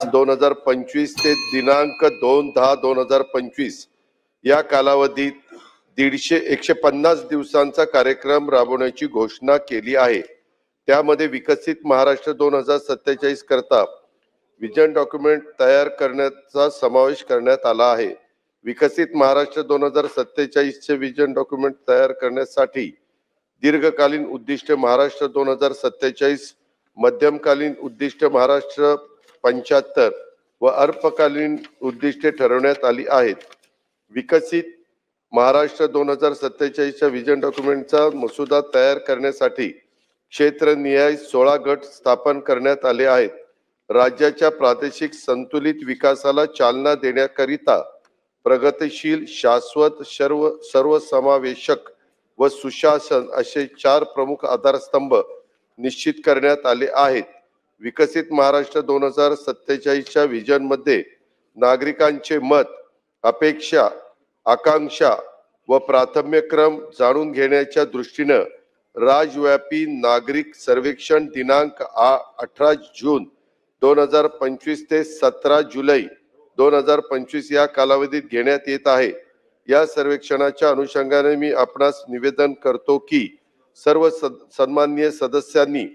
2025 ते दिनांक 2/10/2025 या कालावधीत 150 दिवसांचा कार्यक्रम राबवण्याची घोषणा केली आहे। त्यामध्ये विकसित महाराष्ट्र 2047 करता विजन डॉक्युमेंट तयार करण्याचा समावेश करण्यात आला आहे। विकसित महाराष्ट्र 2047 चे विजन डॉक्युमेंट तयार करण्यासाठी दीर्घकालीन उद्दिष्ट महाराष्ट्र 2047, मध्यमकालीन उद्दिष्ट महाराष्ट्र 75 व अल्पकालीन उद्दिष्टे ठरवण्यात आली आहेत। विकसित महाराष्ट्र 2047 च्या विजन डॉक्युमेंटचा मसुदा तयार करण्यासाठी क्षेत्रनिहाय 16 गट स्थापन करण्यात आले आहेत। राज्याच्या प्रादेशिक संतुलित विकासाला चालना देण्याकरिता प्रगतिशील, शाश्वत, सर्वसमावेशक व सुशासन असे 4 प्रमुख आधारस्तंभ निश्चित करण्यात आले आहेत। विकसित महाराष्ट्र 2047 च्या विजन मध्ये नागरिकांचे मत, अपेक्षा, आकांक्षा व प्राधान्यक्रम जाणून घेण्याच्या दृष्टीने राज्यव्यापी नागरिक सर्वेक्षण दिनांक 18 जून 2025 ते 17 जुलै 2025 या कालावधीत घेण्यात येत आहे। या सर्वेक्षणाच्या अनुषंगाने मी आपणास निवेदन करतो की सर्व सन्माननीय सदस्यांनी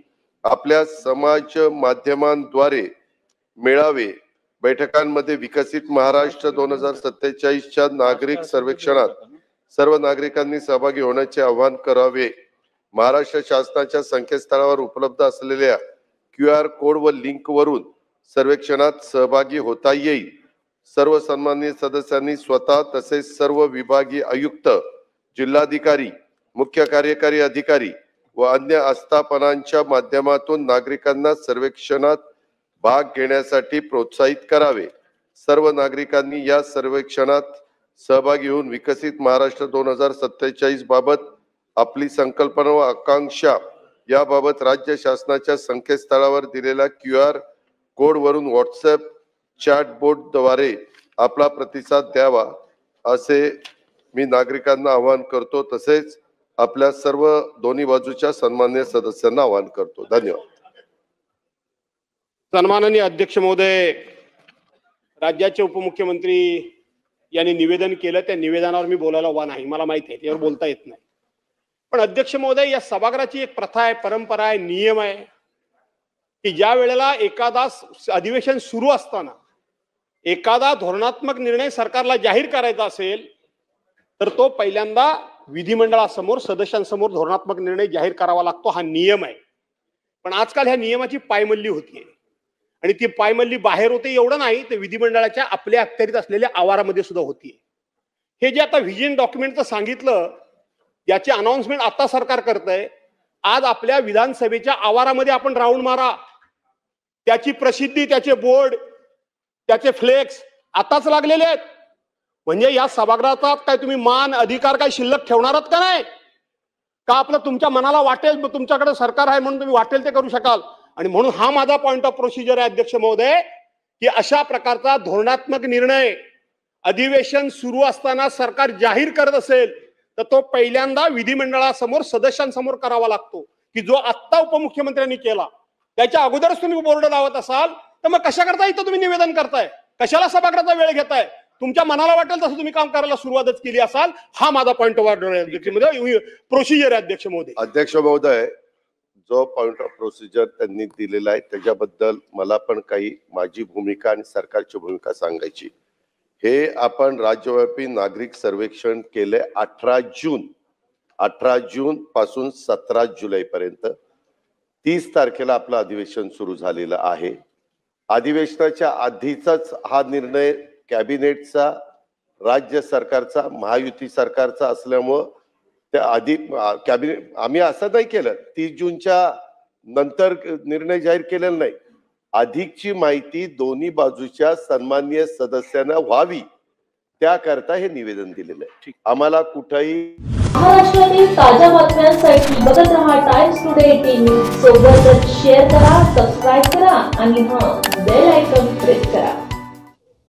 आपल्या समाज माध्यमांद्वारे मेळावे, बैठकांमध्ये विकसित महाराष्ट्र 2047 च्या नागरिक सर्वेक्षणात सर्व नागरिकांनी सहभागी होण्याचे आवाहन करावे। महाराष्ट्र शासनाच्या संकेतस्थळावर उपलब्ध असलेल्या QR कोड व लिंक वरून सर्वेक्षणात सहभागी होता येईल। सर्व सन्माननीय सदस्यांनी स्वतः तसेच सर्व विभागीय आयुक्त, जिल्हाधिकारी, मुख्य कार्यकारी अधिकारी व अन्य आस्थापनांच्या माध्यमातून नागरिकांना सर्वेक्षणात भाग घेण्यासाठी प्रोत्साहित करावे। सर्व नागरिकांनी या सर्वेक्षणात सहभागी होऊन विकसित महाराष्ट्र 2047 बाबत आपली संकल्पना व आकांक्षा याबाबत राज्य शासनाच्या संकेतस्थळावर दिलेल्या QR कोड वरून व्हॉट्सअप चॅटबॉटद्वारे आपला प्रतिसाद द्यावा असे मी नागरिकांना आवाहन करतो। तसेच आपल्या सर्व दोन्ही बाजूच्या सन्माननीय सदस्यांना आवाहन करतो। धन्यवाद। सन्माननीय अध्यक्ष महोदय, राज्याचे उपमुख्यमंत्री यांनी निवेदन केलं, त्या निवेदनावर मी बोलायला उभा नाही, मला माहिती आहे त्यावर बोलता येत नाही। पण अध्यक्ष महोदय, या सभागृहाची एक प्रथा आहे, परंपरा आहे, नियम आहे की ज्या वेळेला एखादा अधिवेशन सुरू असताना एखादा धोरणात्मक निर्णय सरकारला जाहीर करायचा असेल तर तो पहिल्यांदा विधिमंडळासमोर सदस्यांसमोर धोरणात्मक निर्णय जाहीर करावा लागतो, हा नियम आहे। पण आजकाल ह्या नियमाची पायमल्ली होतीये आणि ती पायमल्ली बाहेर होते एवढं नाही, ते विधिमंडळाच्या आपल्या अखत्यारीत असलेल्या आवारामध्ये सुद्धा होतीये। हे जे आता व्हिजन डॉक्युमेंटचं सांगितलं, याची अनाउन्समेंट आता सरकार करतंय। आज आपल्या विधानसभेच्या आवारामध्ये आपण राऊंड मारा, त्याची प्रसिद्धी, त्याचे बोर्ड, त्याचे फ्लेक्स आताच लागलेले आहेत। म्हणजे या सभागृहाचा काय तुम्ही मान अधिकार काय शिल्लक ठेवणार आहात का नाही? का आपलं तुमच्या मनाला वाटेल, तुमच्याकडे सरकार आहे म्हणून तुम्ही वाटेल ते करू शकाल? आणि म्हणून हा माझा पॉइंट ऑफ प्रोसिजर आहे अध्यक्ष महोदय की अशा प्रकारचा धोरणात्मक निर्णय अधिवेशन सुरू असताना सरकार जाहीर करत असेल तर तो पहिल्यांदा विधिमंडळासमोर सदस्यांसमोर करावा लागतो की जो आत्ता उपमुख्यमंत्र्यांनी केला। त्याच्या अगोदरच तुम्ही बोर्ड लावत असाल तर मग कशा करता इथं तुम्ही निवेदन करताय? कशाला सभागृहाचा वेळ घेताय? तुमच्या मनाला वाटेल तसं तुम्ही काम करायला सुरुवातच केली असाल। हा माझा पॉइंट ऑफ ऑर्डर आहे अध्यक्ष महोदय, प्रोसिजर आहे अध्यक्ष महोदय। अध्यक्ष महोदय, जो पॉइंट ऑफ प्रोसिजर त्यांनी दिलेला आहे त्याच्याबद्दल मला पण काही माझी भूमिका आणि सरकारची भूमिका सांगायची। हे आपण राज्यव्यापी नागरिक सर्वेक्षण केले 18 जून पासून 17 जुलै पर्यंत। 30 तारखेला आपलं अधिवेशन सुरू झालेलं आहे। अधिवेशनाच्या आधीचाच हा निर्णय कॅबिनेटचा, राज्य सरकारचा, महायुती सरकारचा असल्यामुळे त्या आधी कॅबिनेट आम्ही असं नाही केलं, 30 जूनच्या नंतर निर्णय जाहीर केलेला नाही। अधिकची माहिती दोन्ही बाजूच्या सन्माननीय सदस्यांना व्हावी त्याकरता हे निवेदन दिलेलं आहे। आम्हाला कुठेही महाराष्ट्रातील ताज्या बातम्यांसाठी बघत रहा टाइम्स टुडे 18 न्यूज। सोबतच शेअर करा, सबस्क्राईब करा आणि बेल आयकॉन प्रेस करा।